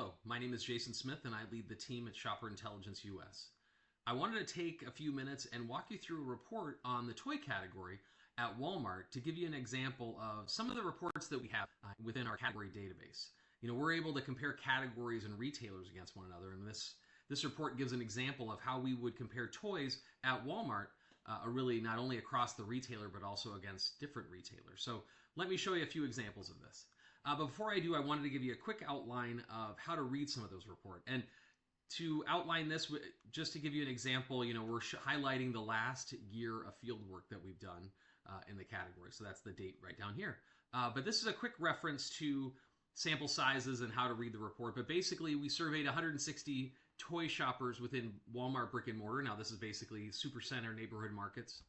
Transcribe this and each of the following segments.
Hello, my name is Jason Smith and I lead the team at Shopper Intelligence US. I wanted to take a few minutes and walk you through a report on the toy category at Walmart to give you an example of some of the reports that we have within our category database. We're able to compare categories and retailers against one another, and this report gives an example of how we would compare toys at Walmart, really not only across the retailer but also against different retailers. So let me show you a few examples of this. But before I do, I wanted to give you a quick outline of how to read some of those reports. And to outline this, just to give you an example, we're highlighting the last year of field work that we've done in the category. So that's the date right down here. But this is a quick reference to sample sizes and how to read the report. But basically, we surveyed 160 toy shoppers within Walmart brick and mortar. Now, this is basically supercenter neighborhood markets,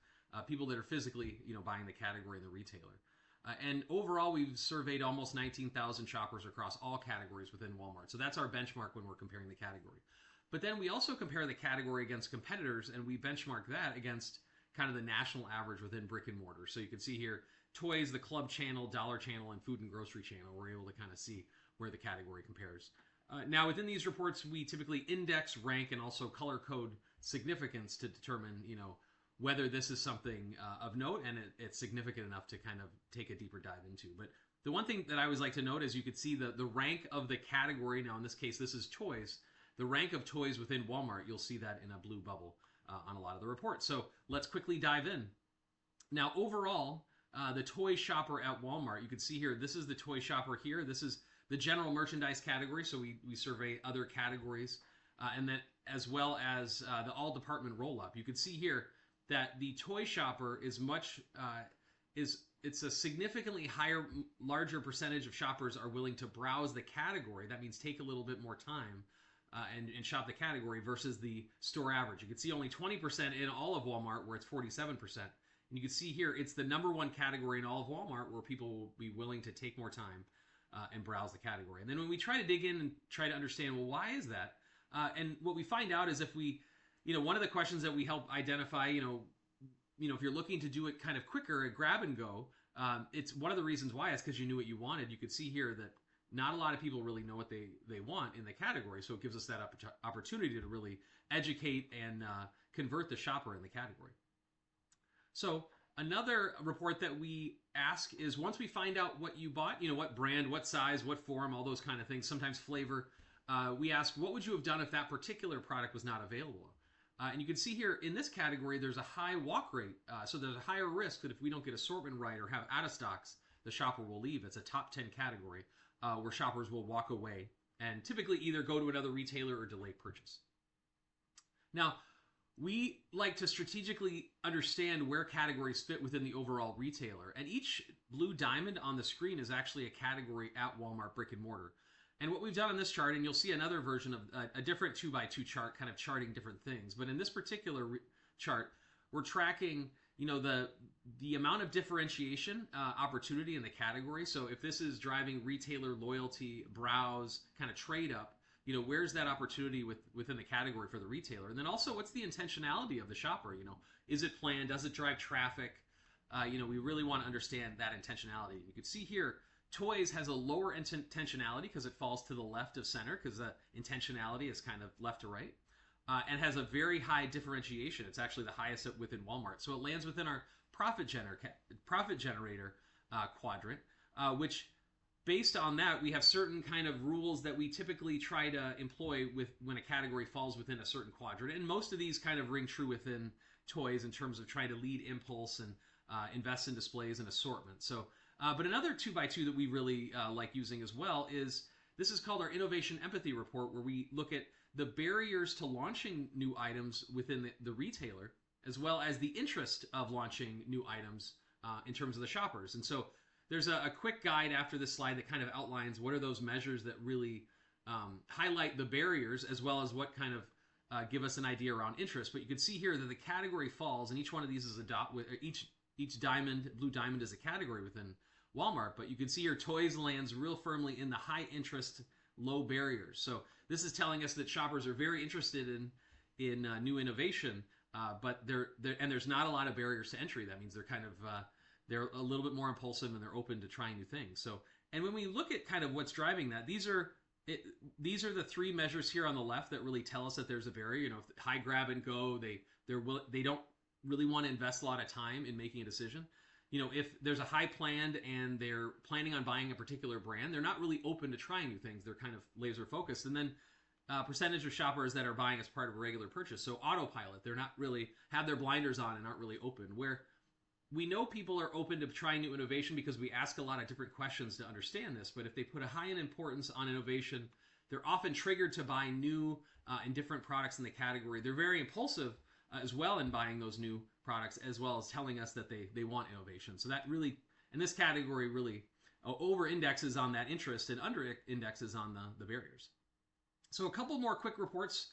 people that are physically, buying the category in the retailer. And overall, we've surveyed almost 19,000 shoppers across all categories within Walmart. So that's our benchmark when we're comparing the category. But then we also compare the category against competitors, and we benchmark that against kind of the national average within brick and mortar. So you can see here, toys, the club channel, dollar channel, and food and grocery channel. We're able to kind of see where the category compares. Now, within these reports, we typically index, rank, and also color code significance to determine, whether this is something of note and it's significant enough to kind of take a deeper dive into. But the one thing that I always like to note is you could see the rank of the category. Now, in this case, this is toys. The rank of toys within Walmart, you'll see that in a blue bubble on a lot of the reports. So let's quickly dive in. Now, overall, the toy shopper at Walmart, you can see here, this is the toy shopper here. This is the general merchandise category. So we survey other categories and then as well as the all department roll up. You can see here that the toy shopper is it's a significantly larger percentage of shoppers are willing to browse the category. That means take a little bit more time and shop the category versus the store average. You can see only 20% in all of Walmart, where it's 47%. And you can see here, it's the number one category in all of Walmart where people will be willing to take more time and browse the category. And then when we try to dig in and try to understand, well, why is that? And what we find out is if we one of the questions that we help identify, if you're looking to do it kind of quicker, a grab and go, it's one of the reasons why is because you knew what you wanted. You could see here that not a lot of people really know what they want in the category, so it gives us that opportunity to really educate and convert the shopper in the category. So another report that we ask is once we find out what you bought, what brand, what size, what form, all those kind of things, sometimes flavor, we ask, what would you have done if that particular product was not available? And you can see here in this category, there's a high walk rate. So there's a higher risk that if we don't get assortment right or have out of stocks, the shopper will leave. It's a top 10 category where shoppers will walk away and typically either go to another retailer or delay purchase. Now, we like to strategically understand where categories fit within the overall retailer. And each blue diamond on the screen is actually a category at Walmart brick and mortar. And what we've done on this chart, and you'll see another version of a different 2x2 chart kind of charting different things. But in this particular chart, we're tracking, the amount of differentiation opportunity in the category. So if this is driving retailer loyalty, browse, kind of trade up, where's that opportunity within the category for the retailer? And then also, what's the intentionality of the shopper? Is it planned? Does it drive traffic? We really want to understand that intentionality. You can see here, toys has a lower intentionality because it falls to the left of center because the intentionality is kind of left to right and has a very high differentiation. It's actually the highest within Walmart. So it lands within our profit generator quadrant, which based on that, we have certain kind of rules that we typically try to employ when a category falls within a certain quadrant. And most of these kind of ring true within toys in terms of trying to lead impulse and invest in displays and assortment. So but another 2x2 that we really like using as well is this is called our Innovation Empathy Report, where we look at the barriers to launching new items within the retailer, as well as the interest of launching new items in terms of the shoppers. And so there's a quick guide after this slide that kind of outlines what are those measures that really highlight the barriers, as well as what kind of give us an idea around interest. But you can see here that the category falls, and each one of these is each diamond, blue diamond, is a category within Walmart, but you can see here toys lands real firmly in the high interest, low barriers. So this is telling us that shoppers are very interested in new innovation, but there's not a lot of barriers to entry. That means they're a little bit more impulsive and they're open to trying new things. So, and when we look at kind of what's driving that, these are it, these are the three measures here on the left that really tell us that there's a barrier. You know, if high grab and go, they don't really want to invest a lot of time in making a decision. You know, if there's a high planned and they're planning on buying a particular brand, they're not really open to trying new things. They're kind of laser focused. And then percentage of shoppers that are buying as part of a regular purchase. So autopilot, they're not really have their blinders on and aren't really open. Where we know people are open to trying new innovation because we ask a lot of different questions to understand this. But if they put a high in importance on innovation, they're often triggered to buy new and different products in the category. They're very impulsive as well in buying those new products, as well as telling us that they want innovation. So that really, in this category, really over indexes on that interest and under indexes on the barriers. So a couple more quick reports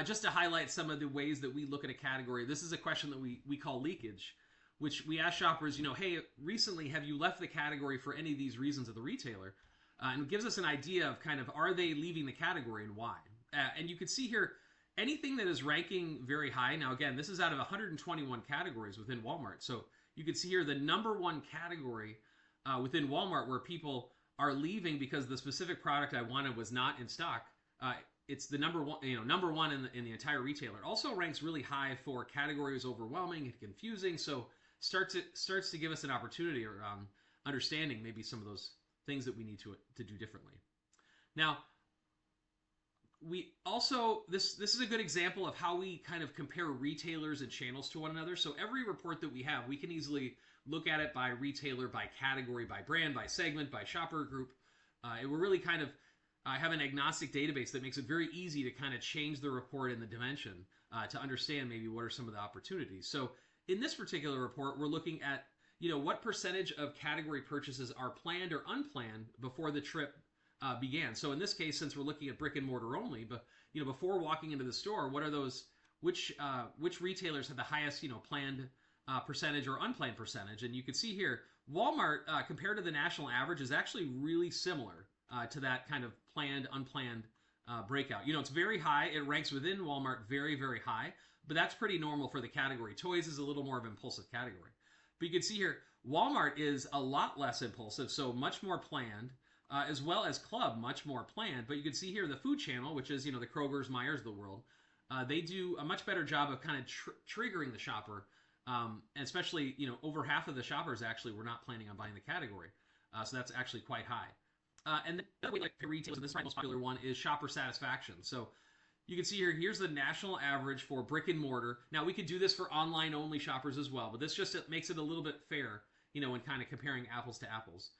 just to highlight some of the ways that we look at a category. This is a question that we call leakage, which we ask shoppers, you know, hey, recently have you left the category for any of these reasons of the retailer? And it gives us an idea of kind of, are they leaving the category and why? And you can see here, anything that is ranking very high, now again, this is out of 121 categories within Walmart. So you can see here the number one category within Walmart where people are leaving because the specific product I wanted was not in stock. It's the number one in the entire retailer. It also ranks really high for categories overwhelming and confusing. So starts to give us an opportunity around understanding maybe some of those things that we need to do differently. Now, we also, this is a good example of how we kind of compare retailers and channels to one another. So every report that we have, we can easily look at it by retailer, by category, by brand, by segment, by shopper group. We're really kind of have an agnostic database that makes it very easy to kind of change the report in the dimension to understand maybe what are some of the opportunities. So in this particular report, we're looking at, you know, what percentage of category purchases are planned or unplanned before the trip began. So in this case, since we're looking at brick and mortar only, but you know, before walking into the store, what are those? Which retailers have the highest, you know, planned percentage or unplanned percentage? And you can see here, Walmart compared to the national average is actually really similar to that kind of planned, unplanned breakout. You know, it's very high. It ranks within Walmart very, very high, but that's pretty normal for the category. Toys is a little more of an impulsive category. But you can see here, Walmart is a lot less impulsive, so much more planned. As well as Club, much more planned. But you can see here the food channel, which is, you know, the Kroger's, Meijer's of the world, they do a much better job of kind of triggering the shopper. And especially, you know, over half of the shoppers actually were not planning on buying the category. So that's actually quite high. And the other way like retailers, and this is the most popular one, is shopper satisfaction. So you can see here, here's the national average for brick and mortar. Now we could do this for online only shoppers as well, but this just makes it a little bit fair, you know, when kind of comparing apples to apples.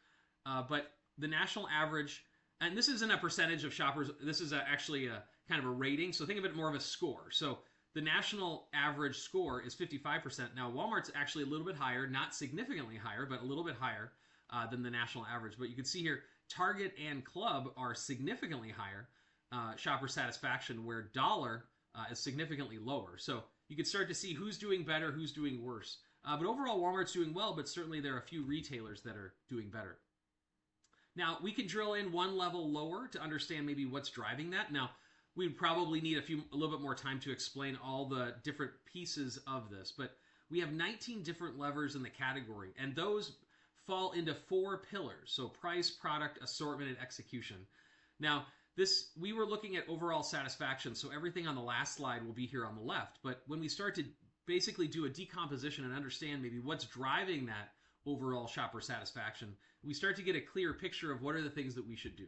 But the national average, and this isn't a percentage of shoppers, this is actually a kind of a rating, so think of it more of a score. So the national average score is 55%. Now Walmart's actually a little bit higher, not significantly higher, but a little bit higher than the national average. But you can see here, Target and Club are significantly higher shopper satisfaction, where Dollar is significantly lower. So you can start to see who's doing better, who's doing worse. But overall, Walmart's doing well, but certainly there are a few retailers that are doing better. Now, we can drill in one level lower to understand maybe what's driving that. Now, we'd probably need a little bit more time to explain all the different pieces of this, but we have 19 different levers in the category, and those fall into 4 pillars. So price, product, assortment, and execution. Now, we were looking at overall satisfaction, so everything on the last slide will be here on the left. But when we start to basically do a decomposition and understand maybe what's driving that overall shopper satisfaction, we start to get a clear picture of what are the things that we should do.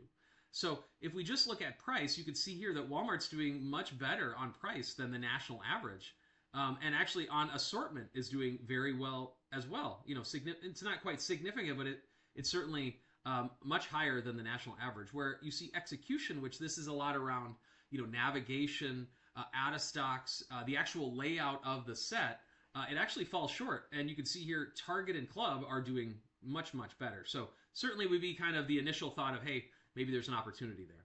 So if we just look at price, you can see here that Walmart's doing much better on price than the national average. And actually on assortment is doing very well as well. You know, it's not quite significant, but it's certainly much higher than the national average. Where you see execution, which this is a lot around, you know, navigation, out of stocks, the actual layout of the set, it actually falls short. And you can see here Target and Club are doing much, much better. So certainly would be kind of the initial thought of, hey, maybe there's an opportunity there.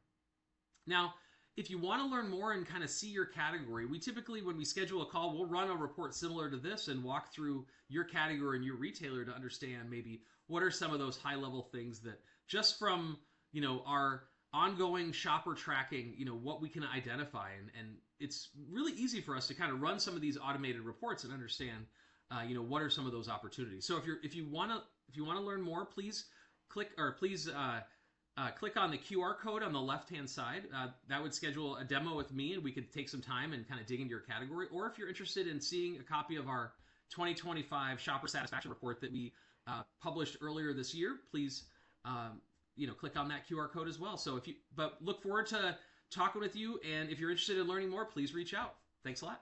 Now, if you want to learn more and kind of see your category, we typically, when we schedule a call, we'll run a report similar to this and walk through your category and your retailer to understand maybe what are some of those high-level things that just from, you know, our ongoing shopper tracking, you know, what we can identify. And it's really easy for us to kind of run some of these automated reports and understand, you know, what are some of those opportunities. So if you want to learn more, please click or please click on the QR code on the left-hand side. That would schedule a demo with me, and we could take some time and kind of dig into your category. Or if you're interested in seeing a copy of our 2025 Shopper Satisfaction Report that we published earlier this year, please click on that QR code as well. So but look forward to talking with you, and if you're interested in learning more, please reach out. Thanks a lot.